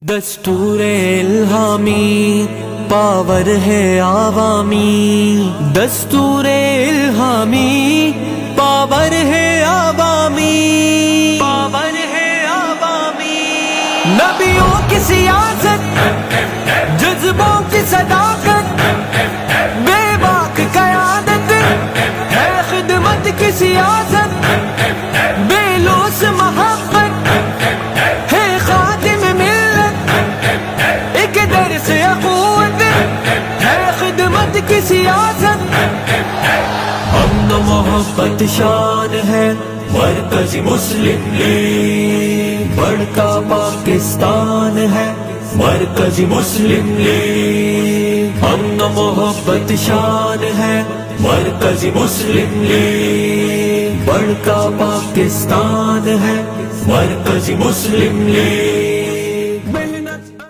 دستور الہامی پاور ہے عوامی، دستور الہامی پاور ہے عوامی، پاور ہے عوامی۔ نبیوں کی سیاست، جذبوں کی صداقت، بے باک قیادت ہے خدمت کی سیاست، بے لوث محبت ہے خادم ملت، ایک درس اخوت ہے خدمت کی سیاست۔ امن و محبت شان ہے مرکزی مسلم لیگ، بڑھتا پاکستان ہے مرکزی مسلم لیگ۔ امن و محبت شان ہے مرکزی مسلم لیگ، بڑھتا پاکستان ہے مرکزی مسلم لیگ۔